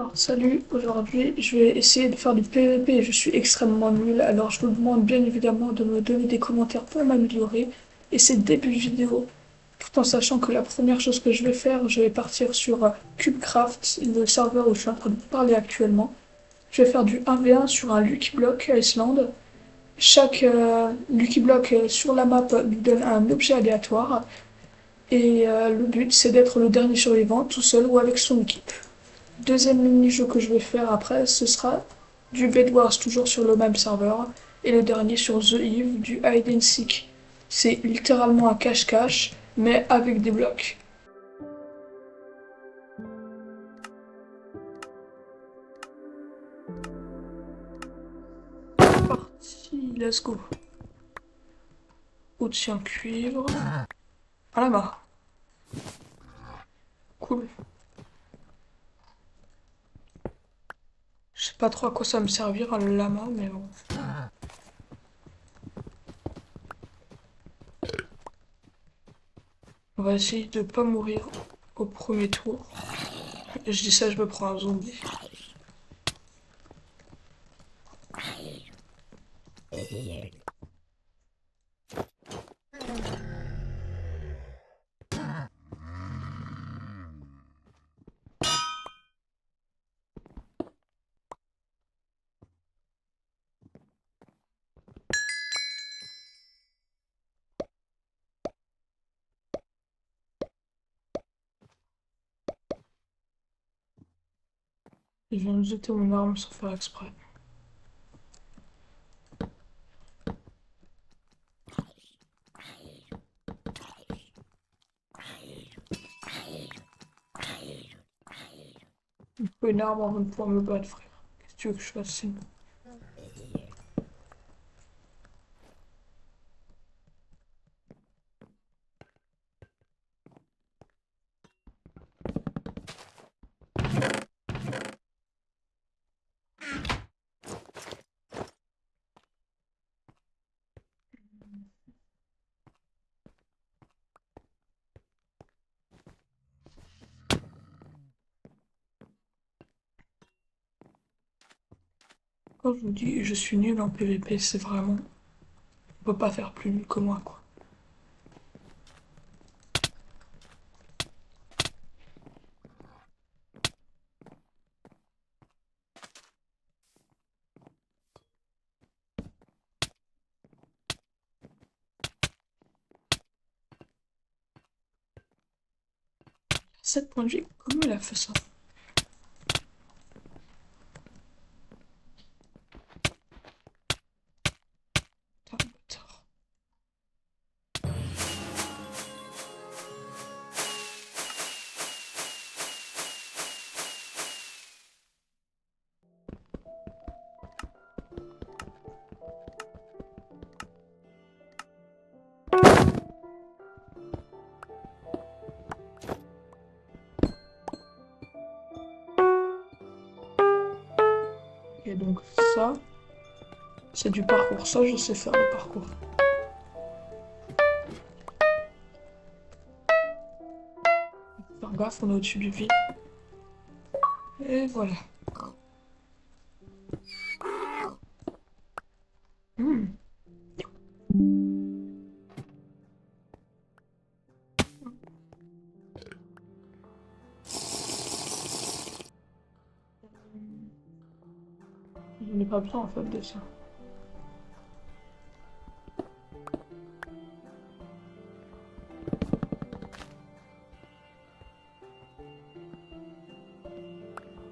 Alors, salut, aujourd'hui je vais essayer de faire du PVP et je suis extrêmement nul, alors je vous demande bien évidemment de me donner des commentaires pour m'améliorer. Et c'est le début de vidéo, tout en sachant que la première chose que je vais faire, je vais partir sur CubeCraft, le serveur où je suis en train de vous parler actuellement. Je vais faire du 1v1 sur un Lucky Block Iceland. Chaque Lucky Block sur la map lui donne un objet aléatoire, et le but c'est d'être le dernier survivant, tout seul ou avec son équipe. Deuxième mini-jeu que je vais faire après, ce sera du Bed Wars, toujours sur le même serveur. Et le dernier sur The Eve, du Hide and Seek. C'est littéralement un cache-cache, mais avec des blocs. Parti, let's go. Au-dessus cuivre. À la main. Cool. Je sais pas trop à quoi ça va me servir, le lama, mais bon. On va essayer de pas mourir au premier tour. Et je dis ça, je me prends un zombie. Je viens de jeter mon arme sans faire exprès. Il faut une arme avant de pouvoir me battre, frère. Qu'est-ce que tu veux que je fasse sinon? 'Quand je vous dis je suis nul en PVP, c'est vraiment. On peut pas faire plus nul que moi, quoi. Sept points de vie, comment il a fait ça? Putain, bâtard. Et donc ça, c'est du parcours. Ça, je sais faire le parcours. Faire gaffe, on est au-dessus du vide. Et voilà. Hmm. J'en ai pas besoin en fait de ça.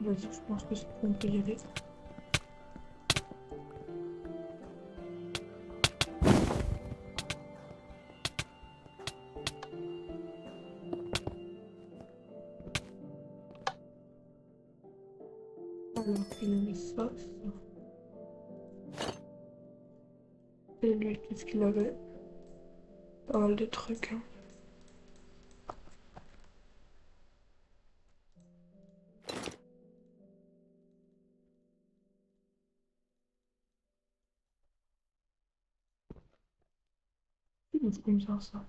Vas-y, je pense que c'est bon, on peut y aller. Alors, il met ça, ça. Et lui, qu'est-ce qu'il avait? Pas mal de trucs, hein. C'est combien ça?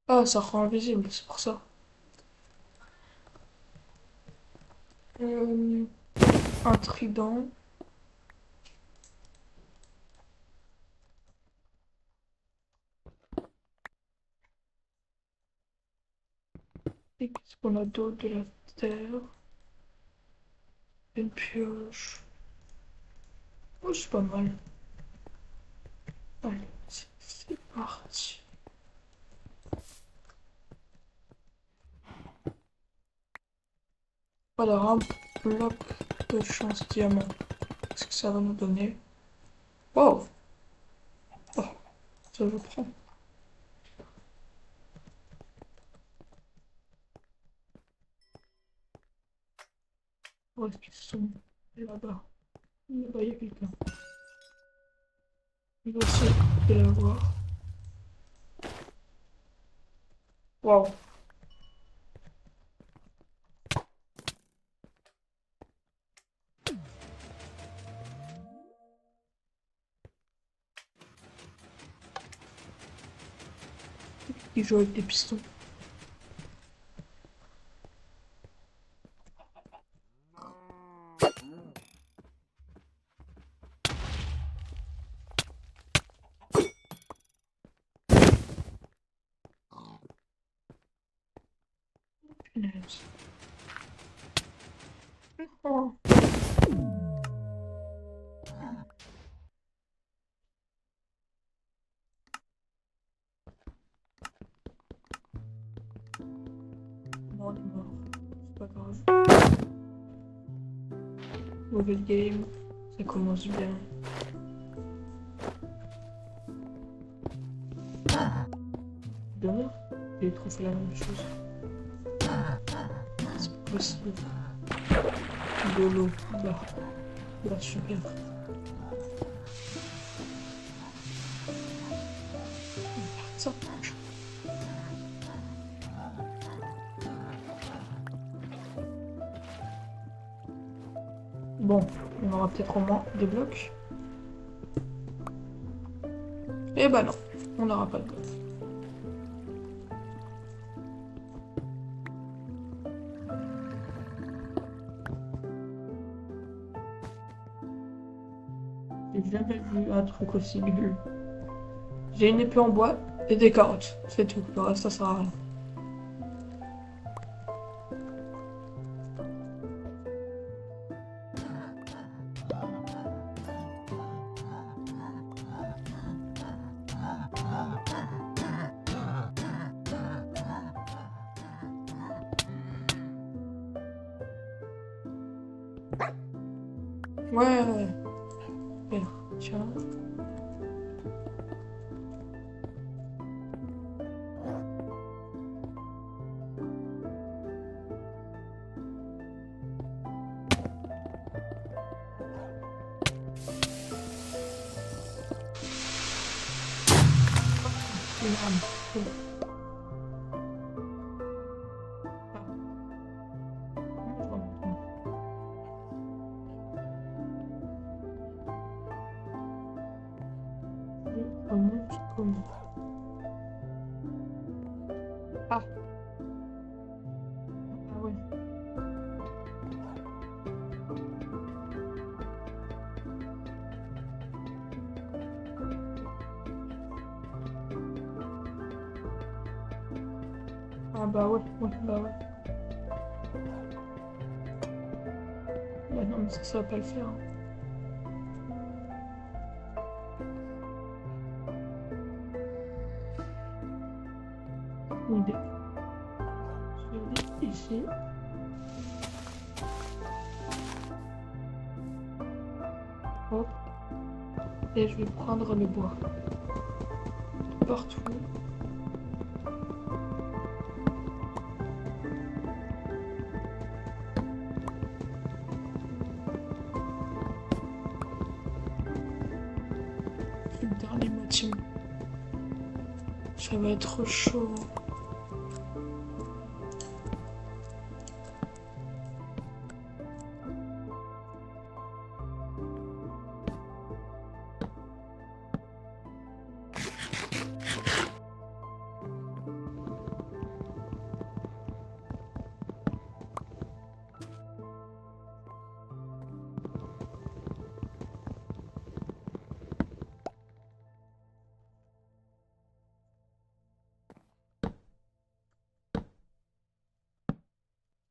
Ah, ça rend invisible, c'est pour ça. Euh, un trident. Et qu'est-ce qu'on a d'autre de la terre? Une pioche. Oh, c'est pas mal. Allez, c'est parti. Alors, un bloc de chance diamant. Qu'est-ce que ça va nous donner? Wow! Oh, ça je prends. Où est-ce qu'ils sont? Et là-bas. Là-bas, il y a quelqu'un. Il va essayer de l'avoir. Waouh! Il joue avec des pistons. Punaise. Oh. Non, il est mort. C'est pas grave. Mauvais game. Ça commence bien. Demain, j'ai trop fait la même chose. C'est pas possible. De l'eau. Bah, super. Ça. Bon, on aura peut-être au moins des blocs. Eh bah non, on n'aura pas de blocs. J'ai jamais vu un truc aussi nul. J'ai une épée en bois et des carottes, c'est tout. Le reste, ça sert à rien. Ouais, ouais. Bien, tiens. Une rame. Cool. Comment? Ah, ah ouais. Ah bah ouais, ouais, bah ouais. Ouais, non, mais ça va pas le faire, hein. Une idée. Je vais aller ici. Hop. Et je vais prendre le bois. Partout. Le dernier bâtiment. Ça va être chaud.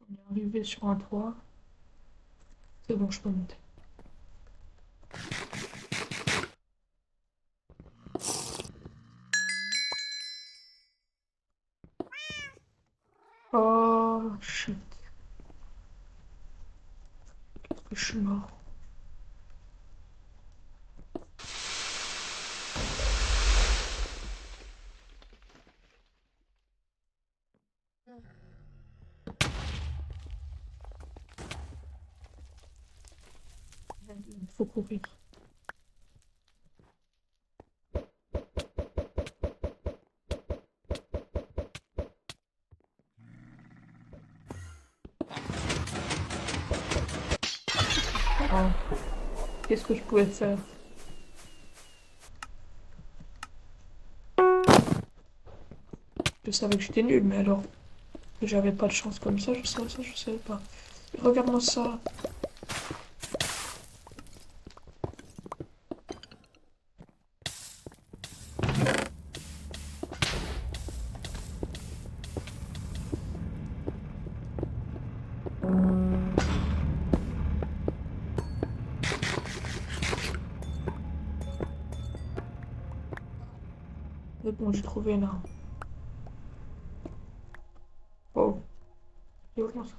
On est arrivé sur un toit. C'est bon, je peux monter. Oh, shit. Que je suis mort. Il faut courir. Oh, qu'est-ce que je pouvais faire? Je savais que j'étais nulle, mais alors que j'avais pas de chance comme ça, je savais pas. Regarde-moi ça. Mais bon, j'ai trouvé une arme. Oh, c'est vraiment ça.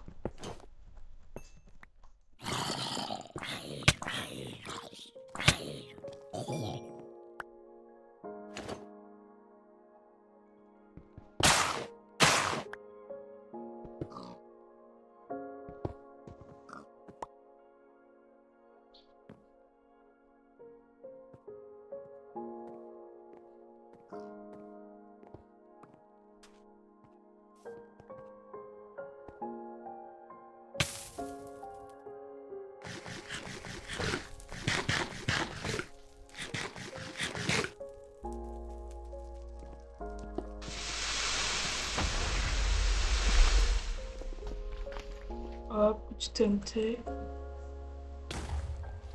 Hop, petit TNT.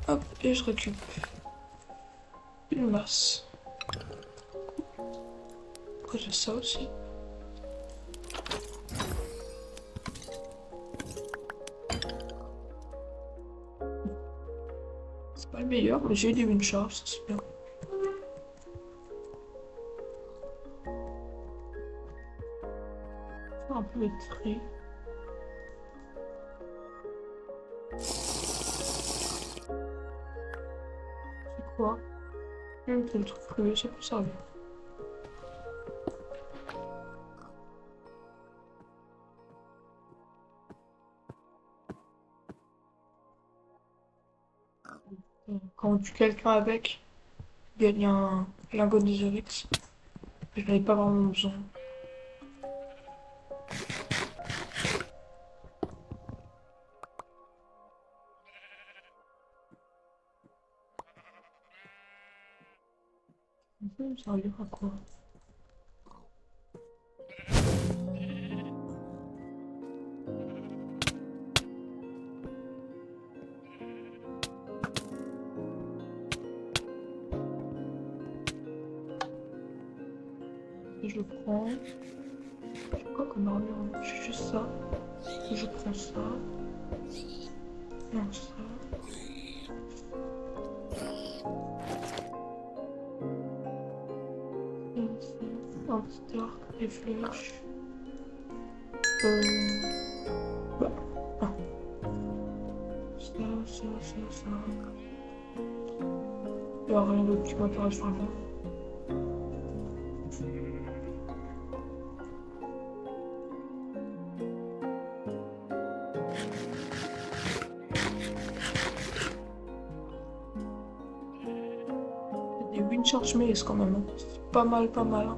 Hop, et je récupère une masse. Après, j'ai ça aussi. C'est pas le meilleur, mais j'ai eu des charge, ça c'est bien. Un peu de tri. C'est quoi? C'est le truc fluide, ça peut servir. Quand on tue quelqu'un avec, il gagne un lingot d'Isorix. Je n'avais pas vraiment besoin. Ça peut me servir à quoi? Je prends. J'ai quoi comme armure? J'ai juste ça. Je prends ça. Non, ça. Et ça. Un petit arc, des flèches. Bah. Ah. Ça. Il n'y a rien d'autre qui m'intéresse vraiment. Des Winchurch Maze quand même. Hein. C'est pas mal, pas mal. Hein.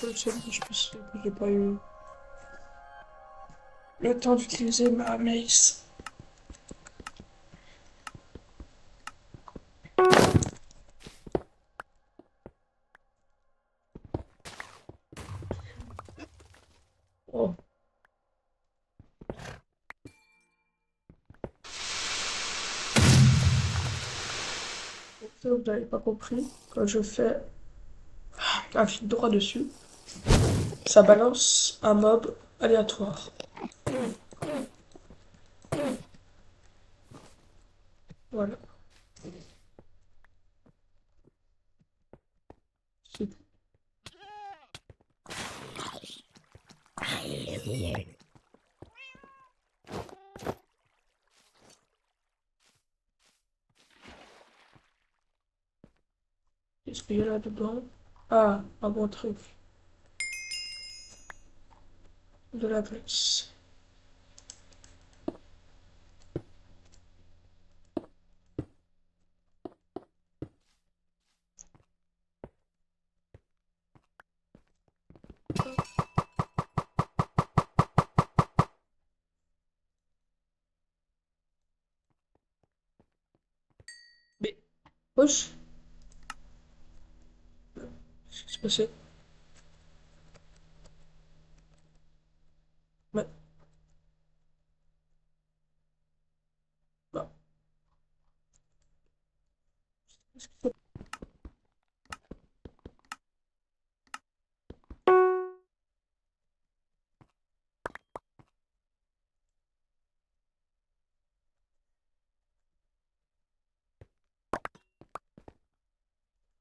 peu le seul que je puisse, que j'ai pas eu le temps d'utiliser ma mace. Oh. Ça, vous n'avez pas compris. Quand je fais un clic droit dessus, ça balance un mob aléatoire. Voilà. C'est tout. Qu'est-ce qu'il y a là-dedans? Ah, un bon truc. De la glace. Mais, wesh, qu'est-ce qui s'est passé? Mais, bah, qu'est-ce qui s'est passé?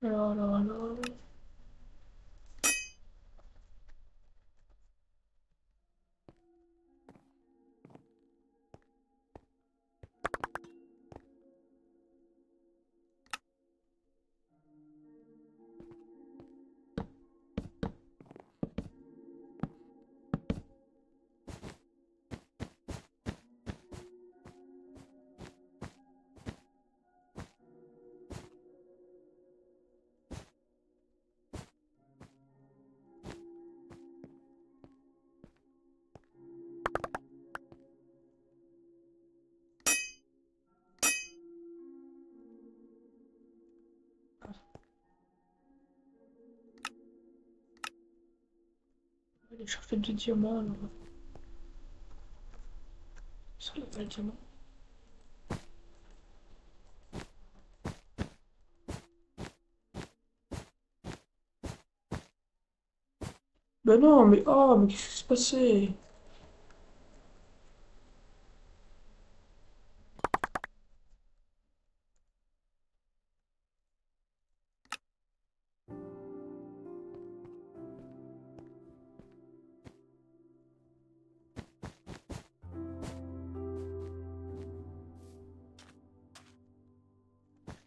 Alors. On va aller chercher du diamant, alors. Ça, il n'y a pas le diamant. Ben non, mais oh, mais qu'est-ce qui s'est passé?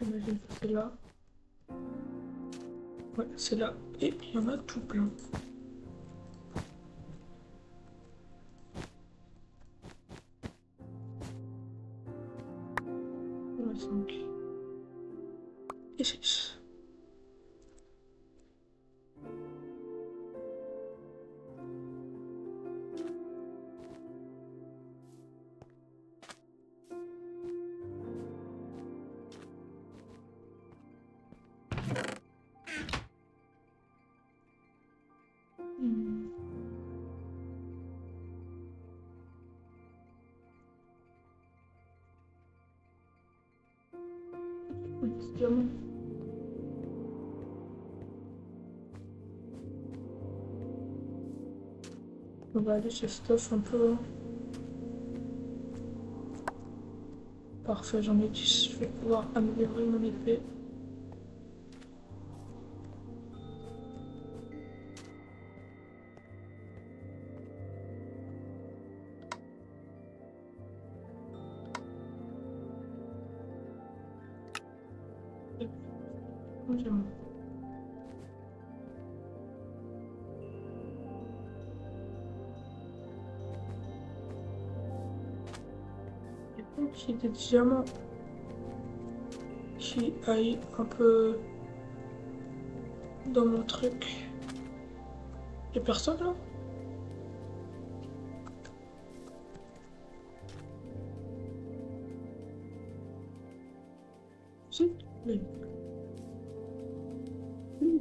J'imagine que c'est là. Ouais, c'est là. Et il y en a tout plein. Il y en a 5. Et 6. Petit diamant. On va aller chez Stuff un peu. Parfait, j'en ai 10. Je vais pouvoir améliorer mon épée. Un diamant. Et donc, il y a des diamants qui aillent un peu dans mon truc. Y'a personne là? Si? Oui. Oui.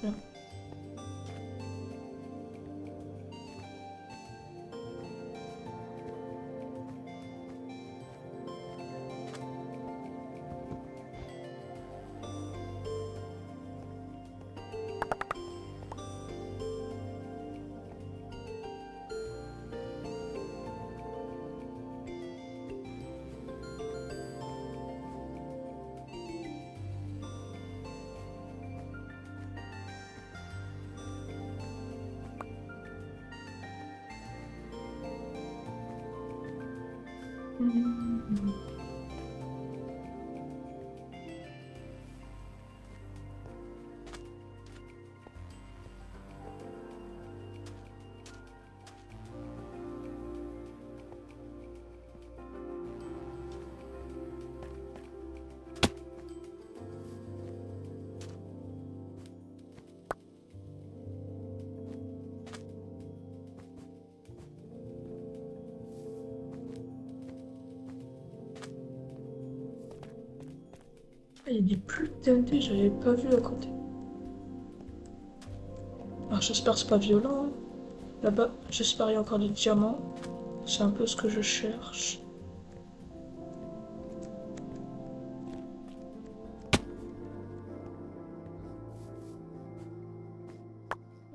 Bien. Mhm. Ah, il y a des pluies de TNT, j'avais pas vu à côté. Alors j'espère que c'est pas violent, hein. Là-bas, j'espère qu'il y a encore des diamants. C'est un peu ce que je cherche.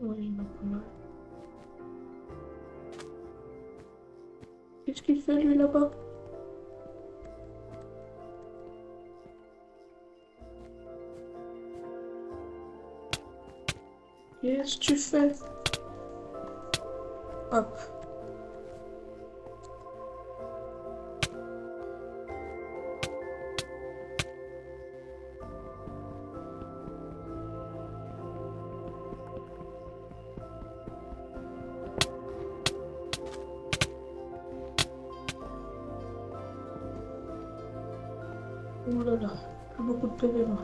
Oui, il y en a pas mal. Qu'est-ce qu'il fait lui là-bas? Qu'est-ce que tu fais? Hop. Oh là là, plus beaucoup de PV là.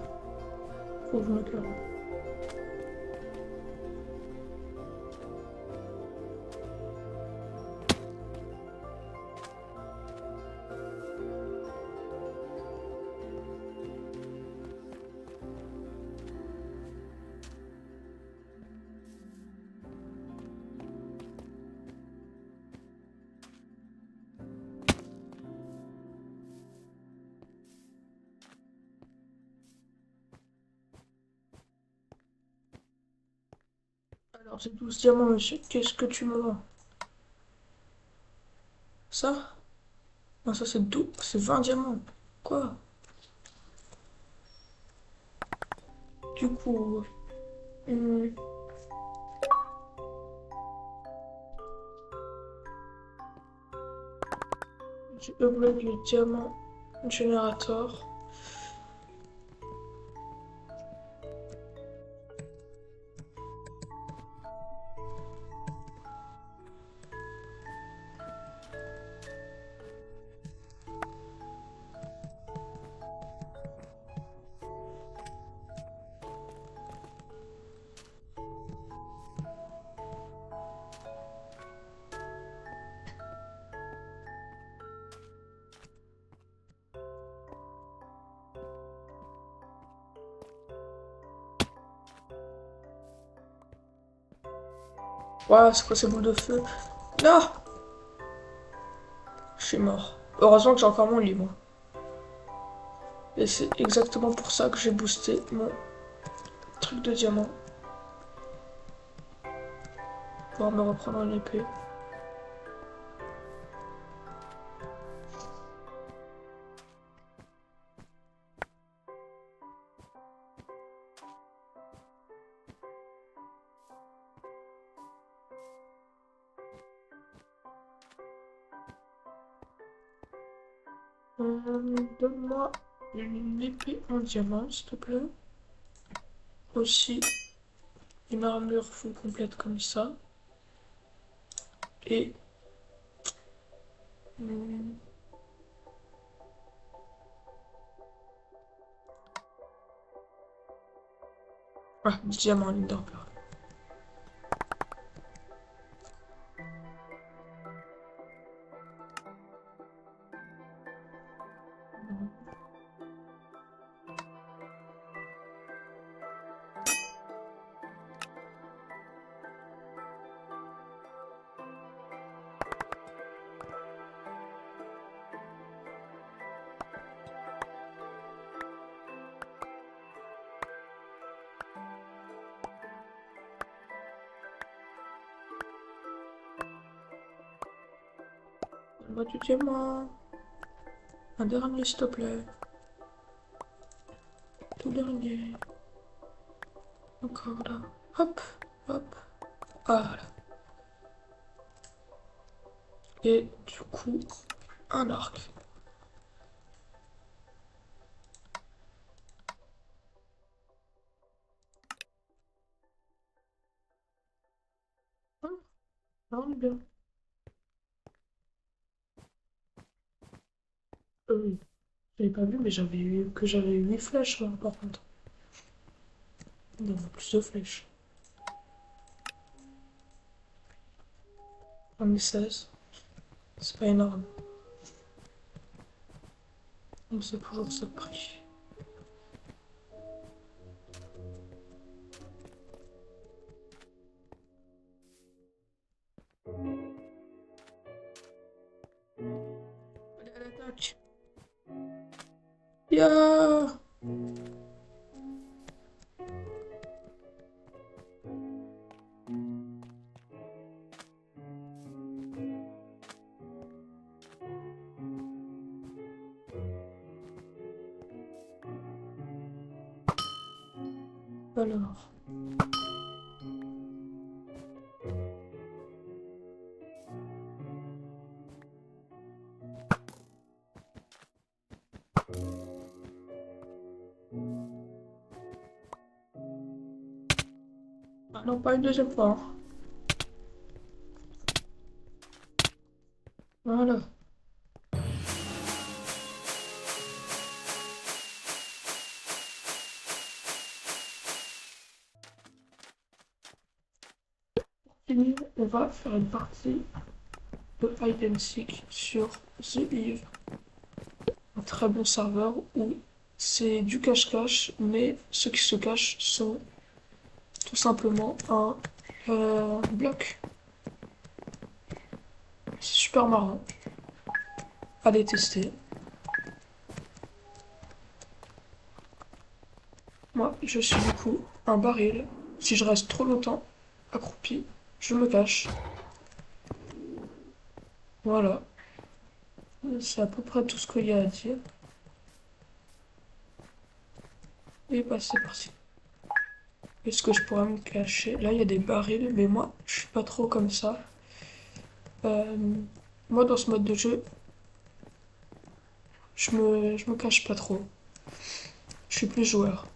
Faut que je me calme. Alors c'est 12 diamants, monsieur. Qu'est-ce que tu me vends? Ça? Non, ça c'est 12, c'est 20 diamants. Quoi? Du coup, hmm, j'ai upload le diamant générateur. Ouah, c'est quoi ces boules de feu? Non! Je suis mort. Heureusement que j'ai encore mon lit, moi. Et c'est exactement pour ça que j'ai boosté mon truc de diamant. Pour me reprendre une épée. Donne-moi une épée en diamant, s'il te plaît. Aussi, une armure full complète comme ça. Et... hum, ah, du diamant en Ender Pearl. Donne-moi du diamant. Un dernier, s'il te plaît. Tout dernier. Encore là. Hop, hop. Voilà. Et du coup, un arc. Ah, là, on est bien. Oui. J'avais pas vu, mais j'avais 8 flèches là, par contre. Il y en a plus de flèches. J'en ai 16. C'est pas énorme. Donc c'est toujours ce prix. Allez, à l'attaque. Ya. Alors. Ah non, pas une deuxième fois. Hein. Voilà. Fini, on va faire une partie de hide and seek sur The Eve. Un très bon serveur où c'est du cache-cache, mais ceux qui se cachent sont tout simplement un bloc. C'est super marrant. Allez tester. Moi, je suis du coup un baril. Si je reste trop longtemps accroupi, je me cache. Voilà. C'est à peu près tout ce qu'il y a à dire. Et bah c'est parti. Est-ce que je pourrais me cacher? Là, il y a des barils, mais moi, je suis pas trop comme ça. Euh, Moi, dans ce mode de jeu, je me cache pas trop. Je suis plus joueur.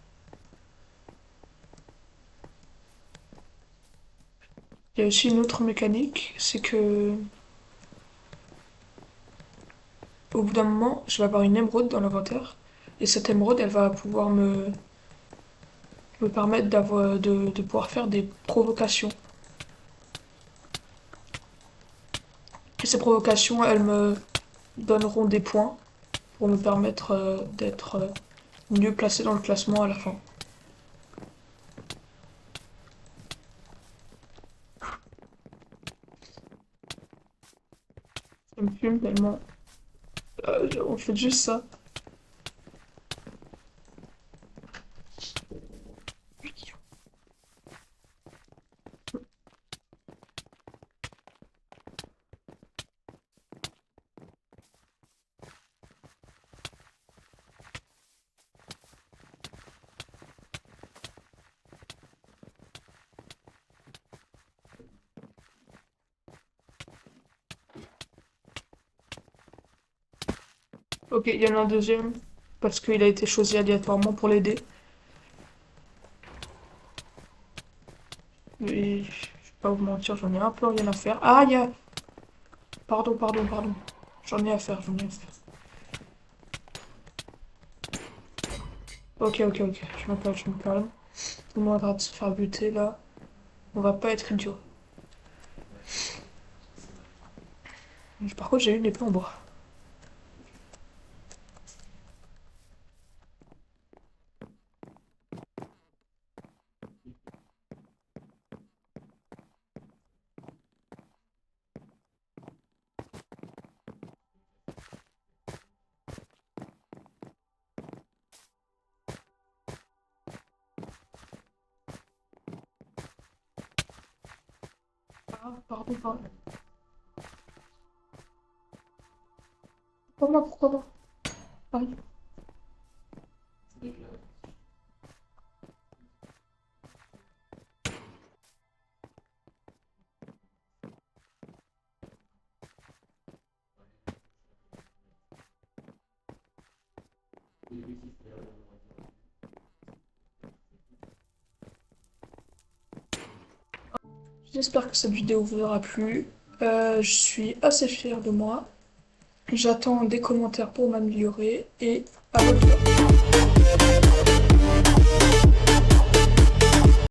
Il y a aussi une autre mécanique, c'est que au bout d'un moment, je vais avoir une émeraude dans l'inventaire. Et cette émeraude, elle va pouvoir me permettre de pouvoir faire des provocations. Et ces provocations, elles me donneront des points pour me permettre d'être mieux placé dans le classement à la fin. Ça me fume tellement. On fait juste ça. Ok, il y en a un deuxième. Parce qu'il a été choisi aléatoirement pour l'aider. Et je vais pas vous mentir, j'en ai un peu rien à faire. Ah, il y a... Pardon, pardon, pardon. J'en ai à faire, j'en ai à faire. Ok, ok, ok. Je me calme, je me calme. Tout le monde va se faire buter là. On va pas être idiot. Par contre, j'ai une épée en bois. Ah, pardon, pardon. Pourquoi moi, pourquoi moi? Pardon. J'espère que cette vidéo vous aura plu. Je suis assez fière de moi. J'attends des commentaires pour m'améliorer et à votre